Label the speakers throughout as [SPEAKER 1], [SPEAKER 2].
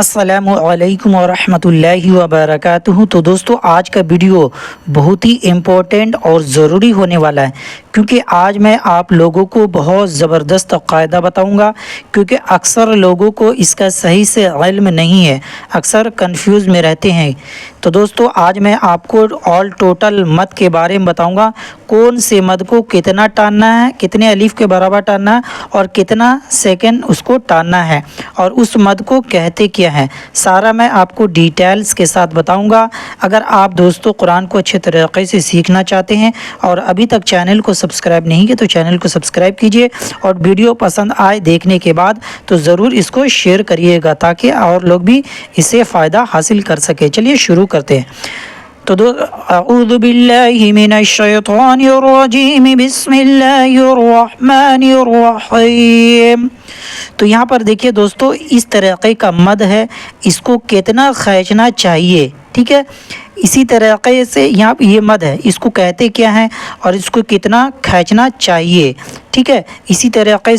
[SPEAKER 1] السلام علیکم ورحمۃ اللہ وبرکاتہ۔ تو دوستو آج کا ویڈیو بہت ہی امپورٹنٹ اور ضروری ہونے والا ہے، کیونکہ آج میں آپ لوگوں کو بہت زبردست قاعدہ بتاؤں گا، کیونکہ اکثر لوگوں کو اس کا صحیح سے علم نہیں ہے، اکثر کنفیوز میں رہتے ہیں۔ تو دوستو آج میں آپ کو آل ٹوٹل مد کے بارے میں بتاؤں گا، کون سے مد کو کتنا ٹاننا ہے، کتنے الف کے برابر ٹاننا ہے اور کتنا سیکنڈ اس کو ٹاننا ہے، اور اس مد کو کہتے کیا ہے، سارا میں آپ کو ڈیٹیلز کے ساتھ بتاؤں گا۔ اگر آپ دوستو قرآن کو اچھے طریقے سے سیکھنا چاہتے ہیں اور ابھی تک چینل کو سبسکرائب نہیں کیا تو چینل کو سبسکرائب کیجئے، اور ویڈیو پسند آئے دیکھنے کے بعد تو ضرور اس کو شیئر کریے گا تاکہ اور لوگ بھی اسے فائدہ حاصل کر سکے۔ چلیے شروع کرتے ہیں۔ تو اعوذ باللہ من الشیطان الرجیم، بسم اللہ الرحمن الرحیم۔ تو یہاں پر دیکھیے دوستو، اس طریقے کا مد ہے، اس کو کتنا کھینچنا چاہیے، ٹھیک ہے، اسی طریقے سے یہاں یہ مد ہے، اس کو کہتے کیا ہیں اور اس کو کتنا کھینچنا چاہیے، ٹھیک ہے۔ اسی طریقے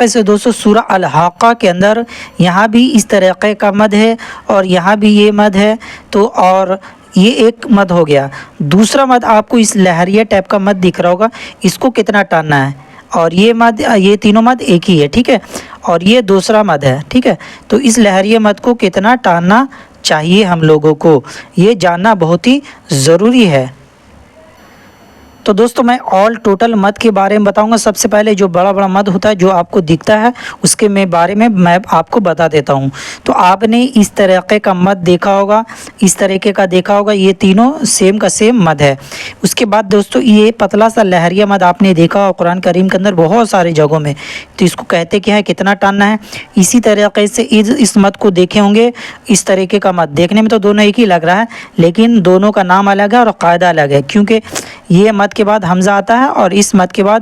[SPEAKER 1] سے دوستو سورہ الحاقہ کے اندر یہاں بھی اس طریقے کا مد ہے اور یہاں بھی یہ مد ہے، تو اور یہ ایک مد ہو گیا۔ دوسرا مد آپ کو اس لہریہ ٹائپ کا مد دکھ رہا ہوگا، اس کو کتنا ٹاننا ہے، اور یہ مد، یہ تینوں مد ایک ہی ہے، ٹھیک ہے، اور یہ دوسرا مد ہے، ٹھیک ہے۔ تو اس لہریہ مد کو کتنا ٹاننا چاہیے ہم لوگوں کو، یہ جاننا بہت ہی ضروری ہے۔ تو دوستو میں آل ٹوٹل مد کے بارے میں بتاؤں گا۔ سب سے پہلے جو بڑا بڑا مد ہوتا ہے جو آپ کو دکھتا ہے اس کے بارے میں میں آپ کو بتا دیتا ہوں۔ تو آپ نے اس طریقے کا مد دیکھا ہوگا، اس طریقے کا دیکھا ہوگا، یہ تینوں سیم کا سیم مد ہے۔ اس کے بعد دوستو یہ پتلا سا لہریہ مد آپ نے دیکھا ہوگا قرآن کریم کے اندر بہت سارے جگہوں میں، تو اس کو کہتے کیا ہے، کتنا ٹاننا ہے۔ اسی طریقے سے اس مد کو دیکھے ہوں گے، اس طریقے کا مد دیکھنے میں تو دونوں ایک ہی لگ رہا ہے، لیکن دونوں کا نام الگ ہے اور قاعدہ الگ ہے، کیونکہ یہ مد کے بعد حمزہ آتا ہے اور اس مد کے بعد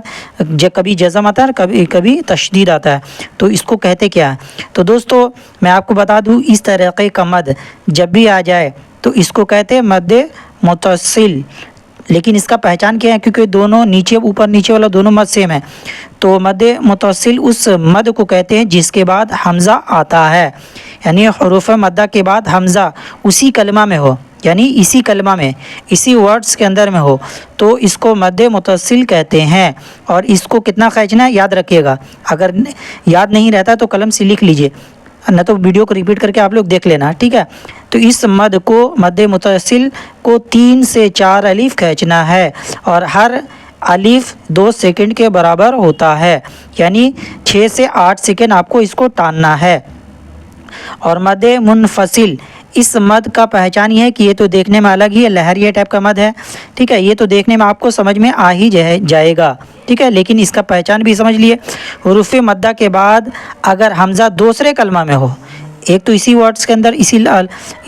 [SPEAKER 1] کبھی جزم آتا ہے اور کبھی تشدید آتا ہے، تو اس کو کہتے کیا ہے۔ تو دوستو میں آپ کو بتا دوں، اس طریقے کا مد جب بھی آ جائے تو اس کو کہتے ہیں مد متصل، لیکن اس کا پہچان کیا ہے، کیونکہ دونوں نیچے اوپر نیچے والا دونوں مد سیم ہے، تو مد متصل اس مد کو کہتے ہیں جس کے بعد حمزہ آتا ہے، یعنی حروف مدہ کے بعد حمزہ اسی کلمہ میں ہو، یعنی اسی کلمہ میں، اسی ورڈز کے اندر میں ہو، تو اس کو مد متصل کہتے ہیں۔ اور اس کو کتنا کھینچنا ہے یاد رکھیے گا، اگر یاد نہیں رہتا تو قلم سے لکھ لیجئے، نہ تو ویڈیو کو ریپیٹ کر کے آپ لوگ دیکھ لینا، ٹھیک ہے۔ تو اس مد کو، مد متصل کو 3 سے 4 الف کھینچنا ہے، اور ہر الف 2 سیکنڈ کے برابر ہوتا ہے، یعنی 6 سے 8 سیکنڈ آپ کو اس کو ٹاننا ہے۔ اور مد منفصل، اس مد کا پہچان یہ ہے کہ یہ تو دیکھنے میں الگ ہی ہے، لہریہ ٹائپ کا مد ہے، ٹھیک ہے، یہ تو دیکھنے میں آپ کو سمجھ میں آ ہی جائے گا، ٹھیک ہے، لیکن اس کا پہچان بھی سمجھ لیے۔ حروف مدہ کے بعد اگر حمزہ دوسرے کلمہ میں ہو، ایک تو اسی ورڈز کے اندر،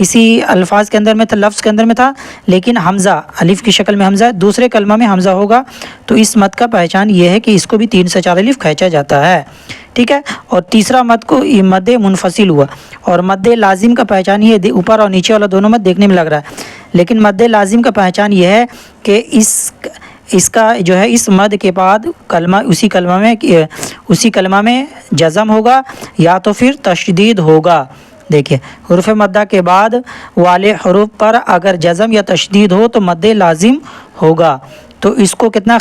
[SPEAKER 1] اسی الفاظ کے اندر میں تھا، لفظ کے اندر میں تھا، لیکن حمزہ الف کی شکل میں حمزہ ہے، دوسرے کلمہ میں حمزہ ہوگا، تو اس مد کا پہچان یہ ہے کہ اس کو بھی 3 سے 4 الف کھینچا جاتا ہے، ٹھیک ہے۔ اور تیسرا مد کو مد منفصل ہوا، اور مد لازم کا پہچان یہ اوپر اور نیچے والا دونوں مد دیکھنے میں لگ رہا ہے، لیکن مد لازم کا پہچان یہ ہے کہ اس کا جو ہے اس مد کے بعد کلمہ اسی کلمہ میں جزم ہوگا یا تو پھر تشدید ہوگا۔ دیکھیے حروف مدہ کے بعد والے حروف پر اگر جزم یا تشدید ہو تو مد لازم ہوگا، تو اس کو کتنا،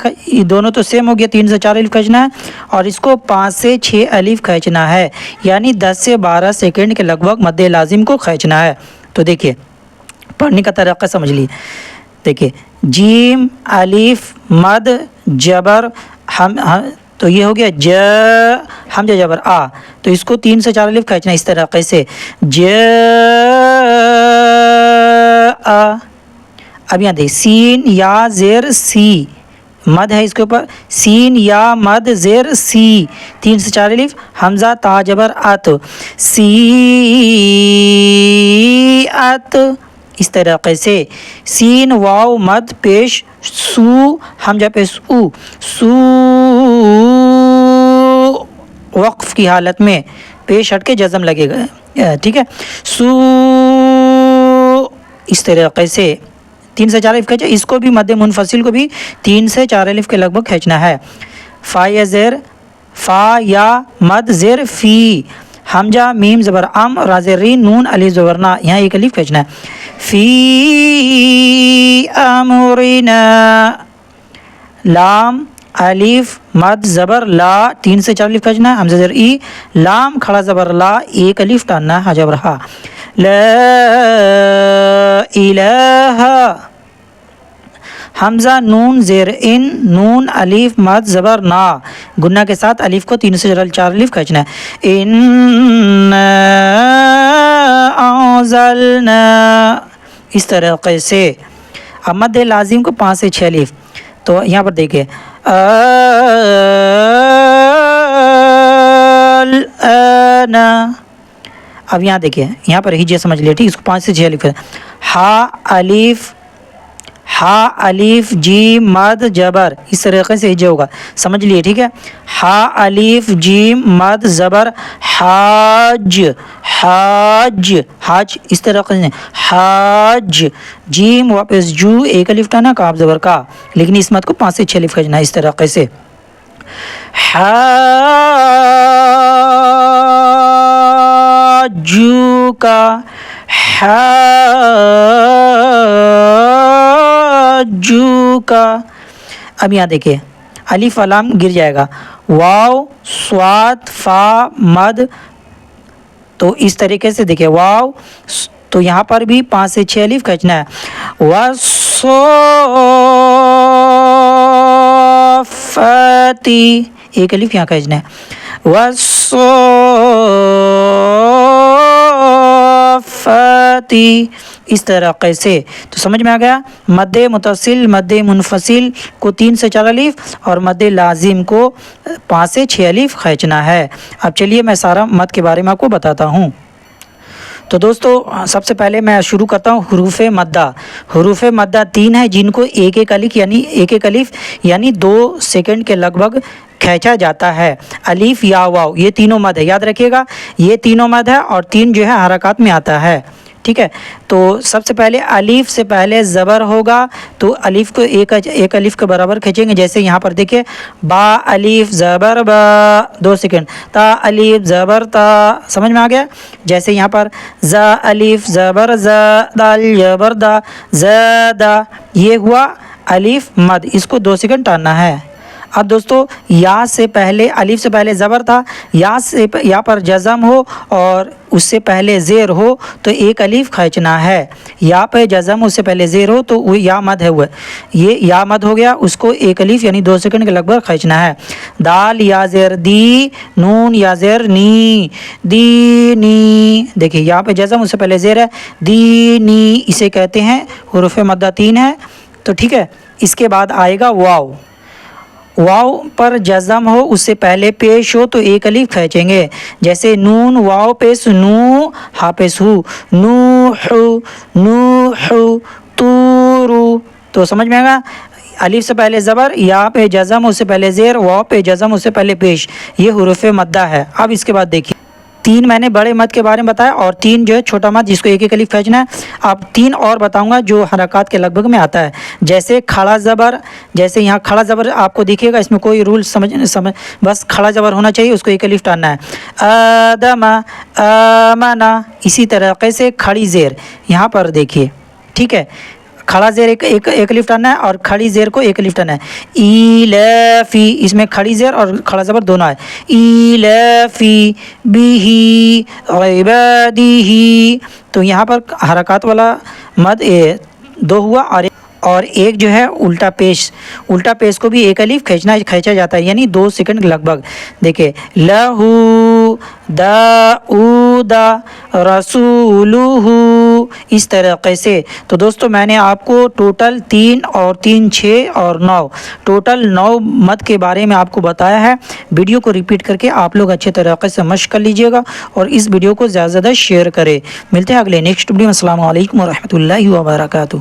[SPEAKER 1] دونوں تو سیم ہو گیا، 3 سے 4 الف کھینچنا ہے، اور اس کو 5 سے 6 الف کھینچنا ہے، یعنی 10 سے 12 سیکنڈ کے لگ بھگ مد لازم کو کھینچنا ہے۔ تو دیکھیے پڑھنے کا طریقہ سمجھ لیے، دیکھیے جیم الف مد جبر تو یہ ہو گیا حمزہ جبر آ، تو اس کو 3 سے 4 الف کھینچنا ہے اس طریقے سے، اب یہاں دیکھ سین یا زیر سی مد ہے، اس کے اوپر سین یا مد زیر سی، 3 سے 4 الف، حمزہ تا جبر ات، سی ات، اس طریقے سے سین واو مد پیش سو، حمزہ پیش او، سو وقف کی حالت میں پیش ہٹ کے جزم لگے گا، ٹھیک ہے، سو، اس طریقے سے 3 سے 4 الف کھینچا، اس کو بھی مد منفصل کو بھی 3 سے 4 الف کے لگ بھگ کھینچنا ہے۔ فا یا زیر، فا یا مد زیر فی، حمزہ میم زبر ام را زیر ری نون الف زبر نا, یہاں ایک الف کھینچنا ہے. فی امرنا, لام الف مد زبر لا, 3 سے 4 الف کھینچنا ہے. حمزہ زیر ای, لام کھڑا زبر لا, ایک الف ٹاننا ہے جبر ہا. لا الہ, حمزہ نون زیر ان نون الف مد زبر نا, گنہ کے ساتھ الف کو 3 سے 4 الف کھینچنا ہے. انا انزلنا, اس طریقے سے. اب مد لازم کو 5 سے 6 الف, تو یہاں پر دیکھیں الآن. اب یہاں دیکھیں, یہاں پر ہجے سمجھ لیے ٹھیک, اس کو 5 سے 6 الف. ہا الف جیم مد جبر, اس طریقے سے ہجے ہوگا, سمجھ لیے ٹھیک ہے. ہا الف جیم مد زبر حاج, حاج حاج, اس طریقے سے حاج. جیم واپس جو, ایک الف ٹانا کاف زبر کا, لیکن اس مد کو 5 سے 6 الف کھینچنا ہے اس طریقے سے. حاجوکا, حاجوکا. اب یہاں دیکھیں الف لام گر جائے گا, واو صاد فا مد, تو اس طریقے سے دیکھیں واو, تو یہاں پر بھی 5 سے 6 الف کھینچنا ہے. والصافاتی, ایک الف یہاں کھینچنا ہے. والصافاتی, اس طریقے سے. تو سمجھ میں آ گیا, مد متصل مد منفصل کو 3 سے 4 الف اور مد لازم کو 5 سے 6 الف کھینچنا ہے. اب چلیے میں سارا مد کے بارے میں آپ کو بتاتا ہوں. تو دوستو سب سے پہلے میں شروع کرتا ہوں حروف مدہ. حروف مدہ 3 ہیں جن کو ایک ایک الف یعنی 2 سیکنڈ کے لگ بھگ کھینچا جاتا ہے. الف یا واو, یہ تینوں مد ہے, یاد رکھیے گا یہ تینوں مد ہے, اور 3 جو ہے حرکات میں آتا ہے. ٹھیک ہے, تو سب سے پہلے الف سے پہلے زبر ہوگا, تو الف کو ایک الف کے برابر کھینچیں گے. جیسے یہاں پر دیکھیں با الف زبر با, 2 سیکنڈ. تا الف زبر تا, سمجھ میں آ گیا. جیسے یہاں پر زا الف زبر زا, دال زبر دا, زادا, یہ ہوا الف مد, اس کو 2 سیکنڈ ٹاننا ہے. اب دوستو یا سے پہلے الف سے پہلے زبر تھا, یا پر جزم ہو اور اس سے پہلے زیر ہو تو ایک الف کھینچنا ہے. یا پہ جزم اس سے پہلے زیر ہو تو وہ یا مد ہے, وہ یہ یا مد ہو گیا, اس کو ایک الف یعنی 2 سیکنڈ کے لگ بھگ کھینچنا ہے. دال یا زیر دی, نون یا زیر نی, دی نی. دیکھیے یا پہ جزم اس سے پہلے زیر ہے, دی نی, اسے کہتے ہیں حروف مدہ 3 ہے. تو ٹھیک ہے, اس کے بعد آئے گا واو. واو پر جزم ہو اس سے پہلے پیش ہو تو ایک الف کھینچیں گے. جیسے نون واو پیش نو, ہا پیش ہو, نوح نوح, تورو. تو سمجھ میں آئے گا, الف سے پہلے زبر, یا پہ جزم اس سے پہلے زیر, واو پہ جزم اس سے پہلے پیش, یہ حروف مدہ ہے. اب اس کے بعد دیکھیے 3 میں نے بڑے مد کے بارے میں بتایا, اور 3 جو ہے چھوٹا مد جس کو ایک ایک الف کھینچنا ہے. اب 3 اور بتاؤں گا جو حرکات کے لگ بھگ میں آتا ہے. جیسے کھڑا زبر, جیسے یہاں کھڑا زبر آپ کو دیکھیے گا, اس میں کوئی رول سمجھ بس کھڑا زبر ہونا چاہیے, اس کو ایک الف ٹاننا ہے. آدم آمنا, اسی طریقے سے کھڑی زیر یہاں پر دیکھیے. ٹھیک ہے, کھڑا زیر ایک الف ٹاننا ہے, اور کھڑی زیر کو ایک الف ٹاننا ہے. ایلافی, اس میں کھڑی زیر اور کھڑا زبر دونوں ہے. ایلافی بیہی عبادیہی. تو یہاں پر حرکات والا مد 2 ہوا, اور ایک جو ہے الٹا پیش کو بھی ایک الف کھینچا جاتا ہے, یعنی 2 سیکنڈ لگ بھگ. دیکھیں لہو داؤد رسولہ, اس طریقے سے. تو دوستو میں نے آپ کو ٹوٹل 3 اور 3 6 اور 9 ٹوٹل 9 مد کے بارے میں آپ کو بتایا ہے. ویڈیو کو ریپیٹ کر کے آپ لوگ اچھے طریقے سے مشق کر لیجئے گا, اور اس ویڈیو کو زیادہ سے زیادہ شیئر کریں. ملتے ہیں اگلے نیکسٹ ویڈیو میں. السلام علیکم ورحمۃ اللہ وبرکاتہ.